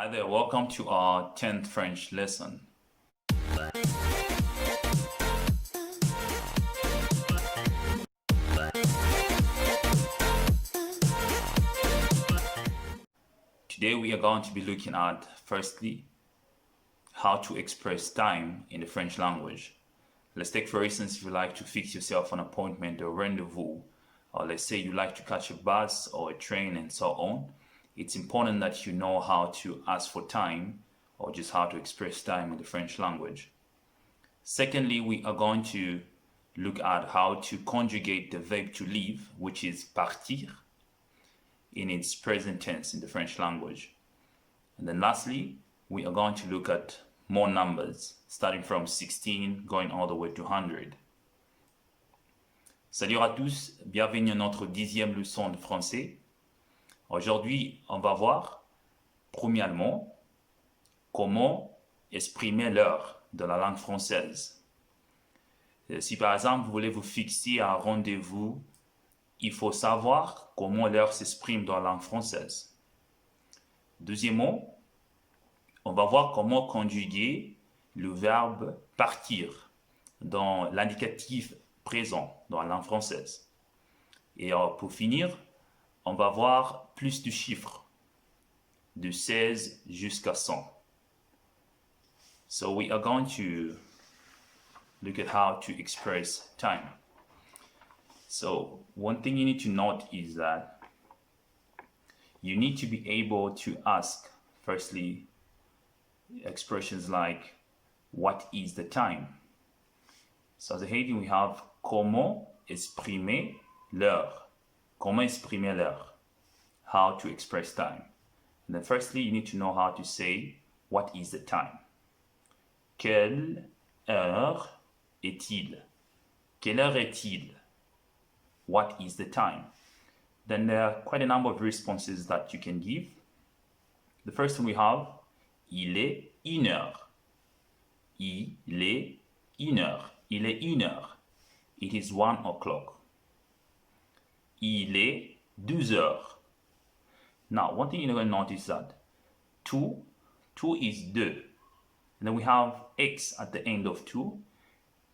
Hi there, welcome to our 10th French lesson. Today we are going to be looking at, firstly, how to express time in the French language. Let's take, for instance, if you like to fix yourself an appointment or rendezvous, or let's say you like to catch a bus or a train and so on. It's important that you know how to ask for time or just how to express time in the French language. Secondly, we are going to look at how to conjugate the verb to leave, which is partir, in its present tense in the French language. And then lastly, we are going to look at more numbers, starting from 16 going all the way to 100. Salut à tous, bienvenue à notre 10e leçon de français. Aujourd'hui, on va voir, premièrement, comment exprimer l'heure de la langue française. Si par exemple, vous voulez vous fixer un rendez-vous, il faut savoir comment l'heure s'exprime dans la langue française. Deuxièmement, on va voir comment conjuguer le verbe partir dans l'indicatif présent dans la langue française. Et pour finir, on va voir plus de chiffres, de 16 jusqu'à 100. So we are going to look at how to express time. So one thing you need to note is that you need to be able to ask, firstly, expressions like, what is the time? So as a heading we have, comment exprimer l'heure? Comment exprimer l'heure? How to express time. And then firstly, you need to know how to say, what is the time? Quelle heure est-il? Quelle heure est-il? What is the time? Then there are quite a number of responses that you can give. The first one we have, il est une heure. Il est une heure. Il est une heure. It is 1 o'clock. Il est 12 heures. Now, one thing you're going to notice that 2 is 2. And then we have X at the end of 2.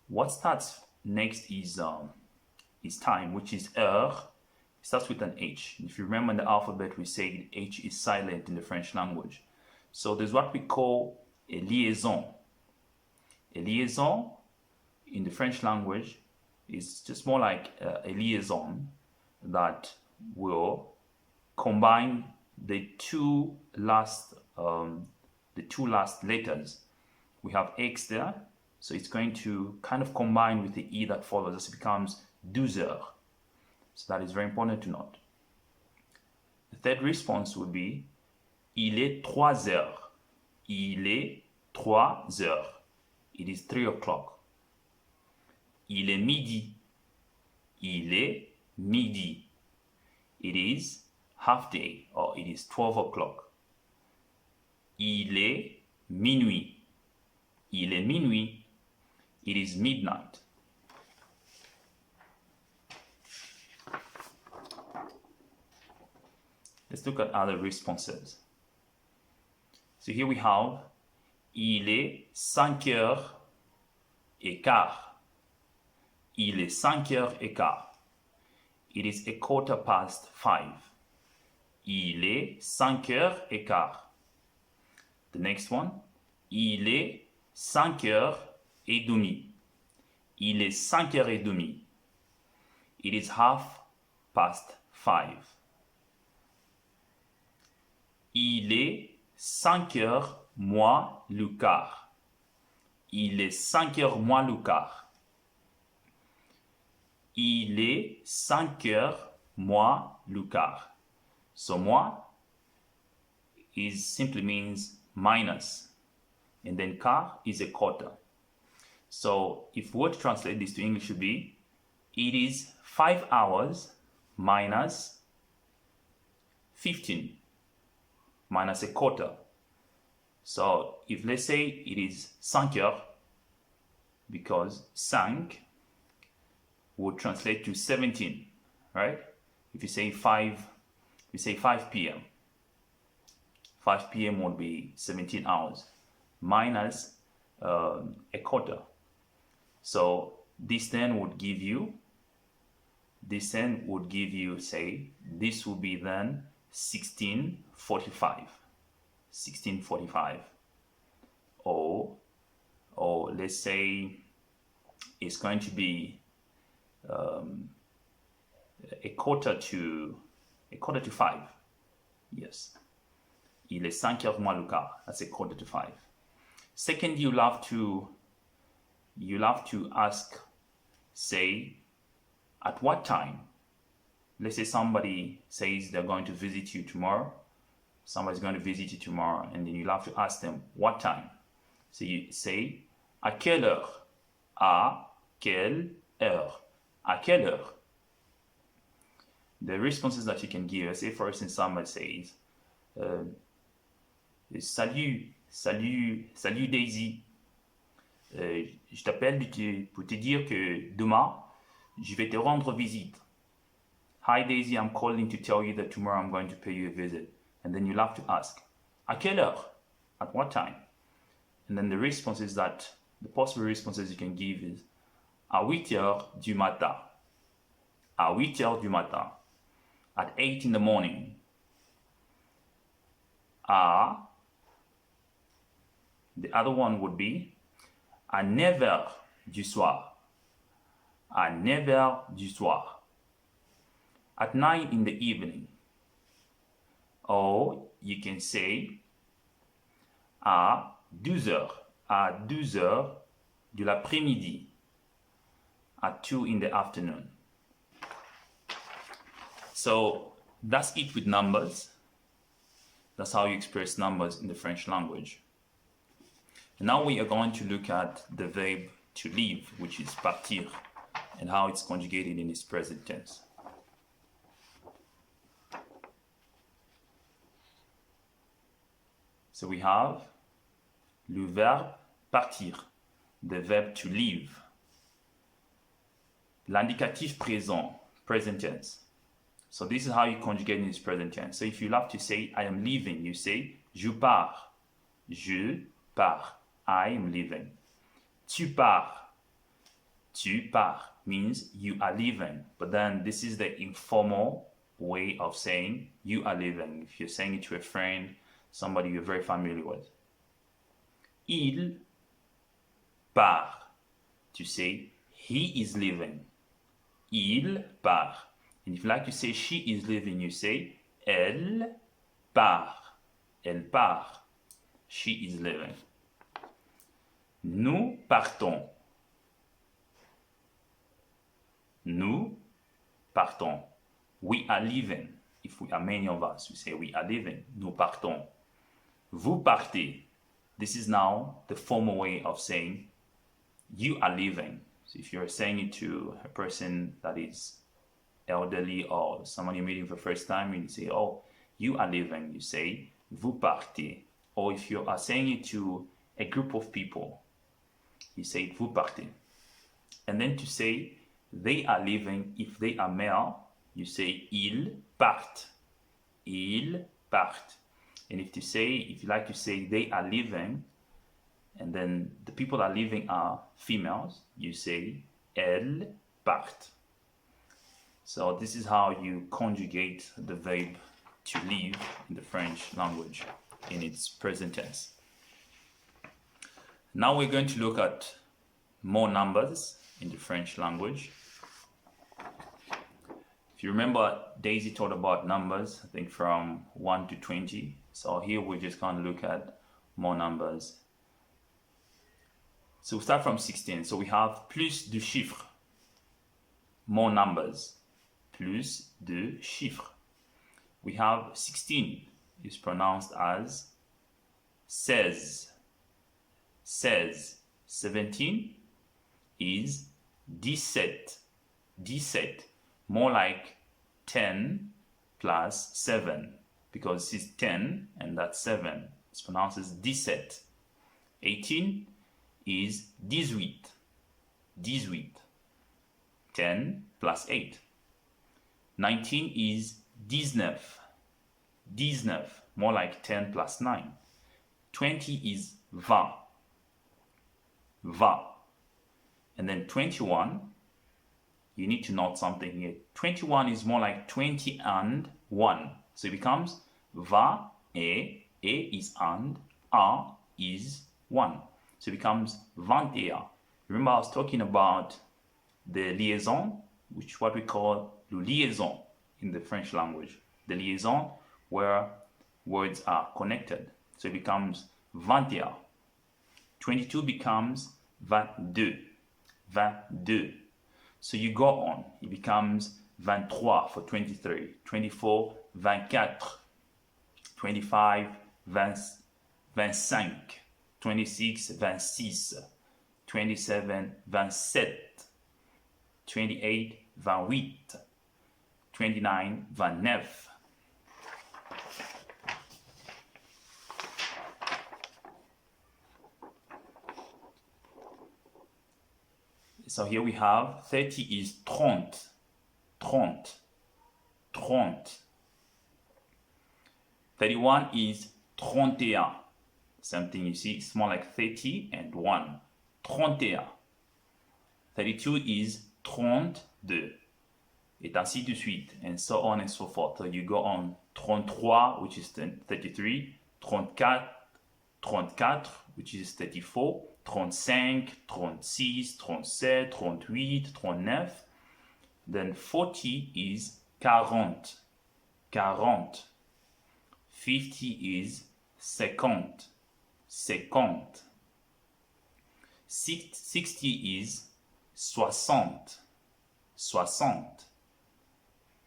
What starts next is time, which is heure. It starts with an H. If you remember in the alphabet, we say H is silent in the French language. So there's what we call a liaison. A liaison in the French language is just more like a liaison that will combine the two last letters. We have X there, so it's going to kind of combine with the E that follows as it becomes 12 heures. So that is very important to note. The third response would be, il est 3 heures. Il est 3 heures. It is 3 o'clock. Il est midi. Il est midi. It is half day, or it is 12 o'clock. Il est minuit. Il est minuit. It is midnight. Let's look at other responses. So here we have, il est 5h15. Il est 5h15. It is a 5:15. Il est 5h15. The next one, il est 5h30. Il est 5h30. It is 5:30. Il est 5h moins le quart. Il est 5h moins le quart. Il est 5h moins le quart. So moins is simply means minus. And then quart is a quarter. So if we were to translate this to English, it should be, it is 5 hours minus 15. Minus a quarter. So if let's say it is 5 heures, because 5 would translate to 17, right? If you say 5 p.m. 5 p.m. would be 17 hours minus a quarter. So this then would give you, say, this would be then 16:45. Or let's say it's going to be a quarter to 5. Yes. Il est 5 heures moins le quart. That's a quarter to 5. Second, you'll have to ask, say, at what time. Let's say somebody says they're going to visit you tomorrow. Somebody's going to visit you tomorrow, and then you'll have to ask them what time. So you say, à quelle heure? À quelle heure? À quelle heure? The responses that you can give, say for instance, somebody says, salut Daisy. Je t'appelle pour te dire que demain, je vais te rendre visite. Hi Daisy, I'm calling to tell you that tomorrow I'm going to pay you a visit. And then you'll have to ask, à quelle heure? At what time? And then the possible responses you can give is, à 8 heures du matin. À 8 heures du matin. At 8 in the morning. The other one would be, à 9 heures du soir. À 9 heures du soir. At 9 in the evening. Or you can say, à 12 heures. À 12 heures de l'après-midi. At 2 in the afternoon. So that's it with numbers. That's how you express numbers in the French language. And now we are going to look at the verb to leave, which is partir, and how it's conjugated in its present tense. So we have le verbe partir, the verb to leave. L'indicatif présent, present tense. So this is how you conjugate in its present tense. So if you have to say, I am leaving, you say, je pars. Je pars. I am leaving. Tu pars. Tu pars means you are leaving. But then this is the informal way of saying you are leaving. If you're saying it to a friend, somebody you're very familiar with. Il part. To say, he is leaving. Il part. And if you like to say she is leaving, you say, elle part. Elle part. She is leaving. Nous partons. Nous partons. We are leaving. If we are many of us, we say we are leaving. Nous partons. Vous partez. This is now the formal way of saying you are leaving. So if you're saying it to a person that is elderly or someone you're meeting for the first time, you say, oh, you are leaving. You say, vous partez. Or if you are saying it to a group of people, you say, vous partez. And then to say, they are leaving, if they are male, you say, ils partent. Ils partent. And if you like to say, they are leaving, and then the people that are leaving are females, you say, elles partent. So this is how you conjugate the verb to leave in the French language in its present tense. Now we're going to look at more numbers in the French language. If you remember, Daisy taught about numbers, I think from 1 to 20. So here we're just going to look at more numbers. So we start from 16. So we have plus de chiffres, more numbers. Plus de chiffres. We have 16 is pronounced as 16. 17 is 17. More like 10 plus 7, because it's 10 and that's 7. It's pronounced as 17. 18 is 18. 10 plus 8. 19 is 19. more like 10 plus 9. 20 is 20. 20. And then 21, you need to note something here. 21 is more like 20 and 1. So it becomes 20 et is and, a is 1. So it becomes 21. Remember I was talking about the liaison, which is what we call le liaison in the French language. The liaison where words are connected. So it becomes 21. 22 becomes 22. 22. So you go on. It becomes 23 for 23. 24, 24. 25, 25. 26, 26. 27, 27. 28, 28. 29, 29. So here we have 30 is 30. 30. 30. 31 is 31. Same thing, you see, it's more like 30 and 1. 31. 32 is 32. Et ainsi de suite, and so on and so forth. So you go on 33, which is 33, 34, 34, which is 34, 35, 36, 37, 38, 39. Then 40 is 40, 40. 50 is 50, 50. 60 is 60, 60.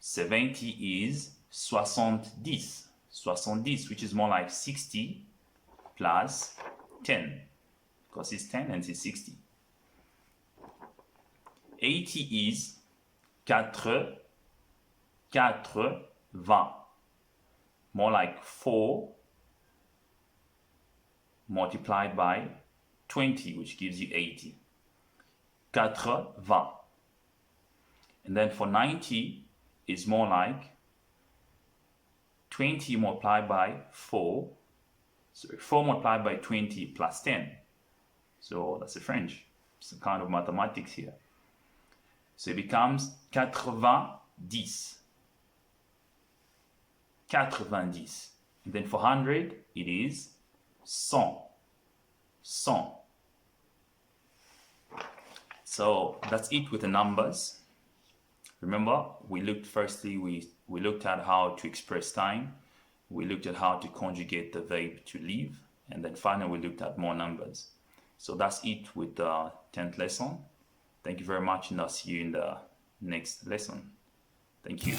70 is 70, 70, which is more like 60 plus 10, because it's 10 and it's 60. 80 is 80, more like 4 multiplied by 20, which gives you 80. 80. And then for 90, is more like 20 multiplied by 4. So 4 multiplied by 20 plus 10. So that's the French. It's a kind of mathematics here. So it becomes 90. 90. And then for 100, it is 100. 100. So that's it with the numbers. Remember, we looked at how to express time. We looked at how to conjugate the verb to live. And then finally, we looked at more numbers. So that's it with the 10th lesson. Thank you very much, and I'll see you in the next lesson. Thank you.